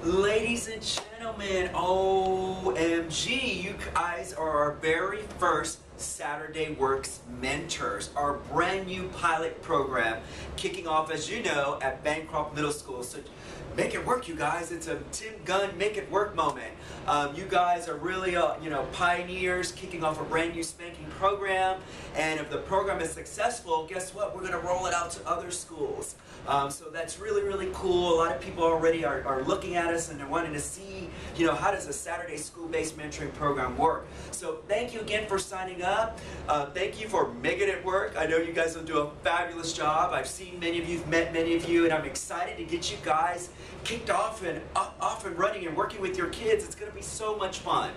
Ladies and gentlemen, OMG, you guys are our very first Saturday Works Mentors, our brand new pilot program kicking off, as you know, at Bancroft Middle School. So make it work, you guys. It's a Tim Gunn make it work moment. You guys are really, pioneers kicking off a brand new spanking program. And if the program is successful, guess what? We're going to roll it out to other schools. So that's really, really cool. A lot of people already are looking at us and they're wanting to see, how does a Saturday school-based mentoring program work? So thank you again for signing up. Thank you for making it work. I know you guys will do a fabulous job. I've seen many of you, met many of you, and I'm excited to get you guys kicked off and running and working with your kids. It's going to be so much fun.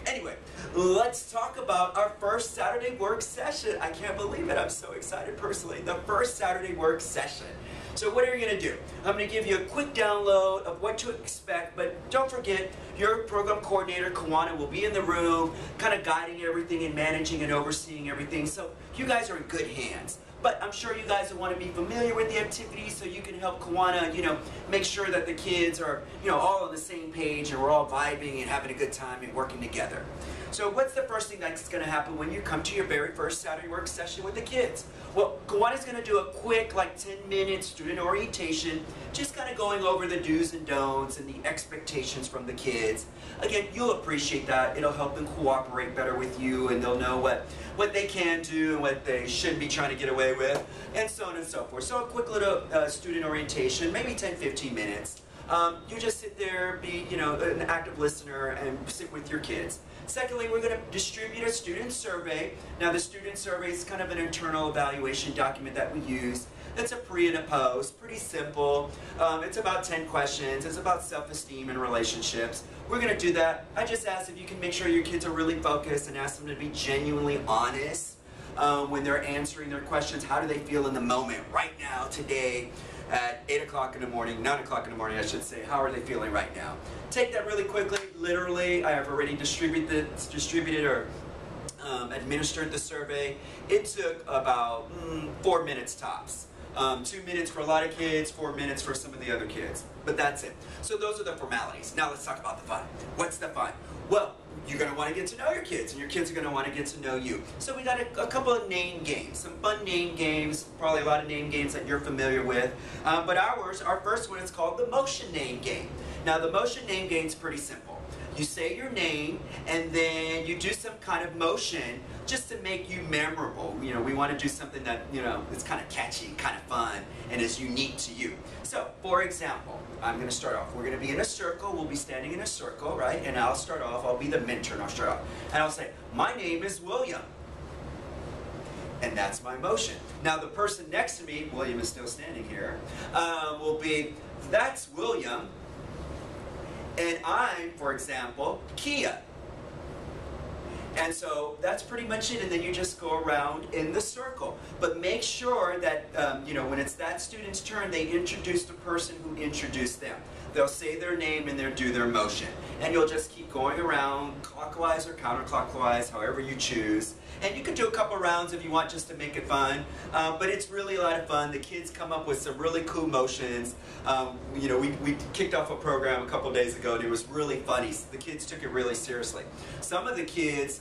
Anyway, let's talk about our first Saturday Work session. I can't believe it. I'm so excited personally. The first Saturday Work session. So what are you going to do? I'm going to give you a quick download of what to expect, but don't forget, your program coordinator, Kawana, will be in the room, kind of guiding everything and managing and overseeing everything. So you guys are in good hands. But I'm sure you guys will want to be familiar with the activities so you can help Kawana, make sure that the kids are, all on the same page and we're all vibing and having a good time and working together. So what's the first thing that's going to happen when you come to your very first Saturday Work session with the kids? Well, Kawana's going to do a quick, 10-minute student orientation, just kind of going over the do's and don'ts and the expectations from the kids. Again, you'll appreciate that. It'll help them cooperate better with you, and they'll know what they can do and what they shouldn't be trying to get away with, and so on and so forth. So a quick little student orientation, maybe 10-15 minutes. You just sit there, be an active listener, and sit with your kids. Secondly, we're going to distribute a student survey. Now, the student survey is kind of an internal evaluation document that we use. It's a pre and a post, pretty simple. It's about 10 questions. It's about self-esteem and relationships. We're going to do that. I just ask if you can make sure your kids are really focused and ask them to be genuinely honest when they're answering their questions. How do they feel in the moment, right now, today, at 8 o'clock in the morning, 9 o'clock in the morning, I should say. How are they feeling right now? Take that really quickly. Literally, I have already distributed or administered the survey. It took about 4 minutes tops. 2 minutes for a lot of kids, 4 minutes for some of the other kids. But that's it. So those are the formalities. Now let's talk about the fun. What's the fun? Well, you're going to want to get to know your kids, and your kids are going to want to get to know you. So we got a couple of name games, some fun name games, probably a lot of name games that you're familiar with. But our first one is called the motion name game. Now the motion name game is pretty simple. You say your name, and then you do some kind of motion just to make you memorable. We want to do something that, is kind of catchy, kind of fun, and is unique to you. So, for example, I'm going to start off. We're going to be in a circle. We'll be standing in a circle, right? And I'll start off. I'll be the mentor, and I'll start off. And I'll say, my name is William. And that's my motion. Now, the person next to me, William is still standing here, will be, that's William. And I'm, for example, Kia. And so that's pretty much it, and then you just go around in the circle. But make sure that, when it's that student's turn, they introduce the person who introduced them. They'll say their name and they'll do their motion. And you'll just keep going around, clockwise or counterclockwise, however you choose. And you can do a couple rounds if you want, just to make it fun. But it's really a lot of fun. The kids come up with some really cool motions. We kicked off a program a couple days ago, and it was really funny. The kids took it really seriously. Some of the kids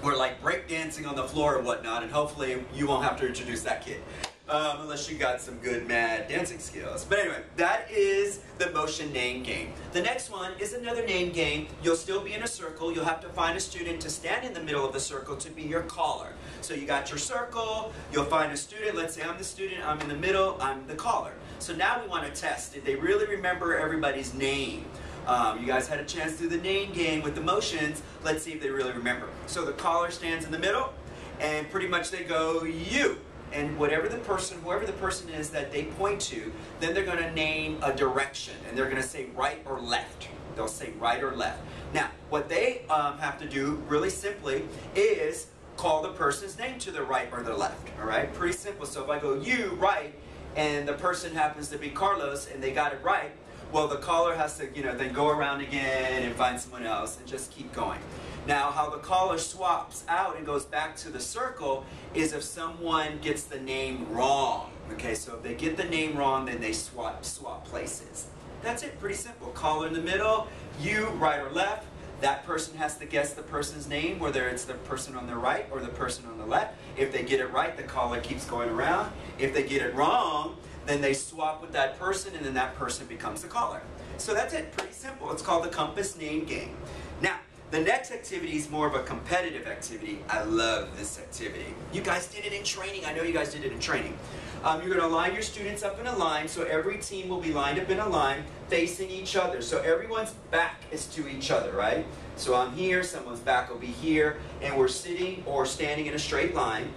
were like breakdancing on the floor and whatnot, and hopefully you won't have to introduce that kid. Unless you got some good mad dancing skills. But anyway, that is the motion name game. The next one is another name game. You'll still be in a circle. You'll have to find a student to stand in the middle of the circle to be your caller. So you got your circle, you'll find a student. Let's say I'm the student, I'm in the middle, I'm the caller. So now we want to test. Did they really remember everybody's name? You guys had a chance to do the name game with the motions. Let's see if they really remember. So the caller stands in the middle, and pretty much they go, you. And whoever the person is that they point to, then they're going to name a direction, and they're going to say right or left. They'll say right or left. Now, what they have to do, really simply, is call the person's name to the right or the left. All right, pretty simple. So if I go you right, and the person happens to be Carlos, and they got it right, well, the caller has to, then go around again and find someone else, and just keep going. Now, how the caller swaps out and goes back to the circle is if someone gets the name wrong. Okay, so if they get the name wrong, then they swap places. That's it, pretty simple. Caller in the middle, you, right or left. That person has to guess the person's name, whether it's the person on the right or the person on the left. If they get it right, the caller keeps going around. If they get it wrong, then they swap with that person, and then that person becomes the caller. So that's it, pretty simple. It's called the compass name game. Now, the next activity is more of a competitive activity. I love this activity. You guys did it in training. I know you guys did it in training. You're going to line your students up in a line, so every team will be lined up in a line facing each other. So everyone's back is to each other, right? So I'm here, someone's back will be here, and we're sitting or standing in a straight line.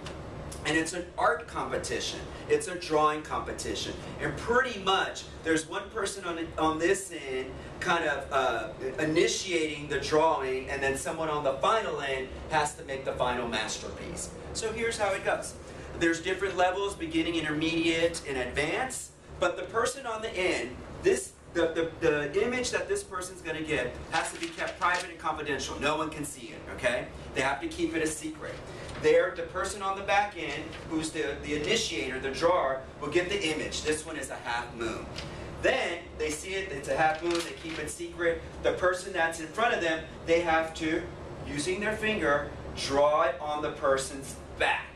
And it's an art competition. It's a drawing competition. And pretty much, there's one person on this end kind of initiating the drawing, and then someone on the final end has to make the final masterpiece. So here's how it goes. There's different levels, beginning, intermediate, and advanced. But the person on the end, the image that this person's going to get has to be kept private and confidential. No one can see it, okay? They have to keep it a secret. There, the person on the back end, who's the initiator, the drawer, will get the image. This one is a half moon. Then, they see it, it's a half moon, they keep it secret. The person that's in front of them, they have to, using their finger, draw it on the person's back.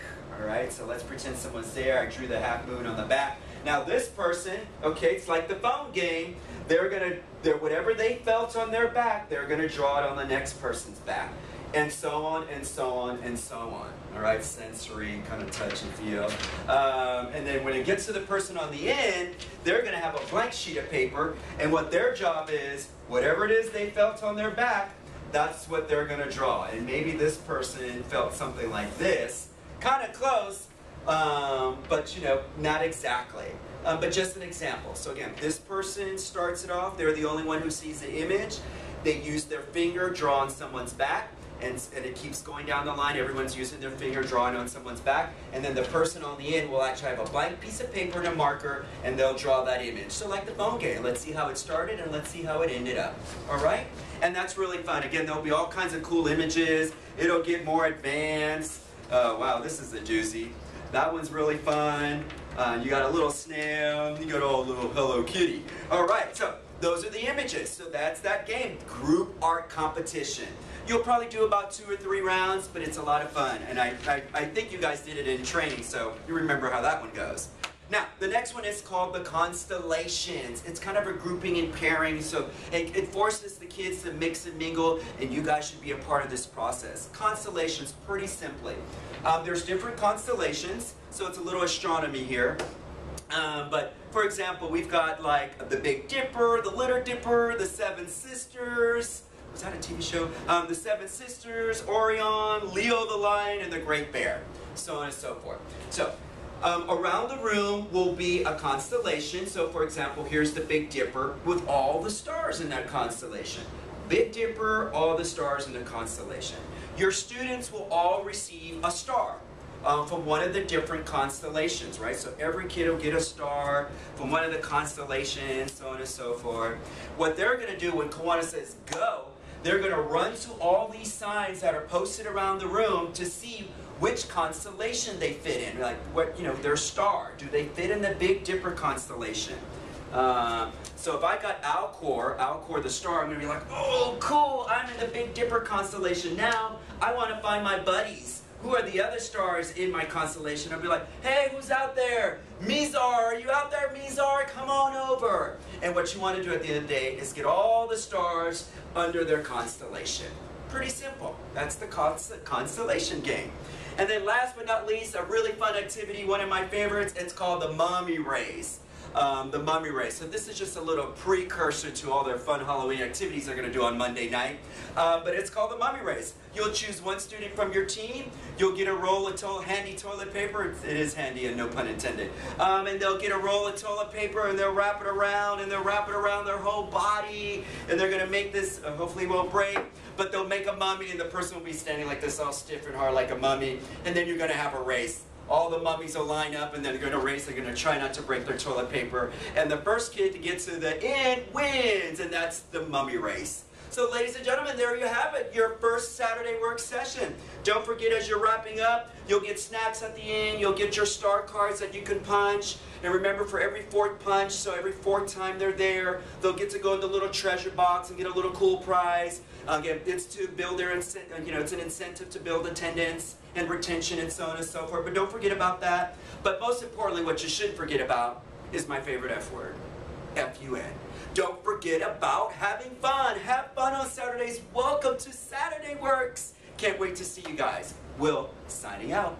Alright, so let's pretend someone's there. I drew the half moon on the back. Now this person, okay, it's like the phone game. Whatever they felt on their back, they're going to draw it on the next person's back. And so on, and so on, and so on. Alright, sensory, kind of touch and feel. And then when it gets to the person on the end, they're going to have a blank sheet of paper. And what their job is, whatever it is they felt on their back, that's what they're going to draw. And maybe this person felt something like this. Kind of close, but you know, not exactly. But just an example. So again, this person starts it off. They're the only one who sees the image. They use their finger, draw on someone's back, and it keeps going down the line. Everyone's using their finger, drawing on someone's back, and then the person on the end will actually have a blank piece of paper and a marker, and they'll draw that image. So like the phone game, let's see how it started, and let's see how it ended up. All right? And that's really fun. Again, there'll be all kinds of cool images. It'll get more advanced. Oh, wow, this is a doozy. That one's really fun. You got a little snail. You got a little Hello Kitty. All right, so those are the images. So that's that game, group art competition. You'll probably do about 2 or 3 rounds, but it's a lot of fun. And I think you guys did it in training, so you remember how that one goes. Now, the next one is called the Constellations. It's kind of a grouping and pairing, so it forces the kids to mix and mingle, and you guys should be a part of this process. Constellations, pretty simply. There's different constellations, so it's a little astronomy here. But, for example, we've got like the Big Dipper, the Little Dipper, the Seven Sisters. Was that a TV show? The Seven Sisters, Orion, Leo the Lion, and the Great Bear. So on and so forth. So, around the room will be a constellation. So, for example, here's the Big Dipper with all the stars in that constellation. Big Dipper, all the stars in the constellation. Your students will all receive a star from one of the different constellations, right? So every kid will get a star from one of the constellations, so on and so forth. What they're going to do when Kawana says go, they're going to run to all these signs that are posted around the room to see which constellation they fit in, like what, you know, their star. Do they fit in the Big Dipper constellation? So if I got Alcor the star, I'm going to be like, oh, cool, I'm in the Big Dipper constellation. Now, I want to find my buddies. Who are the other stars in my constellation? I'll be like, hey, who's out there? Mizar, are you out there, Mizar? Come on over. And what you want to do at the end of the day is get all the stars under their constellation. Pretty simple. That's the constellation game. And then last but not least, a really fun activity, one of my favorites, it's called the Mummy Race. The Mummy Race. So this is just a little precursor to all their fun Halloween activities they're going to do on Monday night. But it's called the Mummy Race. You'll choose one student from your team. You'll get a roll of handy toilet paper. It is handy and no pun intended. And they'll get a roll of toilet paper and they'll wrap it around and they'll wrap it around their whole body. And they're going to make this, hopefully it won't break, but they'll make a mummy and the person will be standing like this all stiff and hard like a mummy. And then you're going to have a race. All the mummies will line up and they're going to race. They're going to try not to break their toilet paper. And the first kid to get to the end wins. And that's the Mummy Race. So ladies and gentlemen, there you have it, your first Saturday work session. Don't forget, as you're wrapping up, you'll get snacks at the end, you'll get your star cards that you can punch. And remember, for every fourth punch, so every fourth time they're there, they'll get to go in the little treasure box and get a little cool prize. Again, it's to build their, it's an incentive to build attendance and retention and so on and so forth. But don't forget about that. But most importantly, what you shouldn't forget about is my favorite F word, F-U-N. Don't forget about having fun. Have fun on Saturdays. Welcome to Saturday Works. Can't wait to see you guys. Will signing out.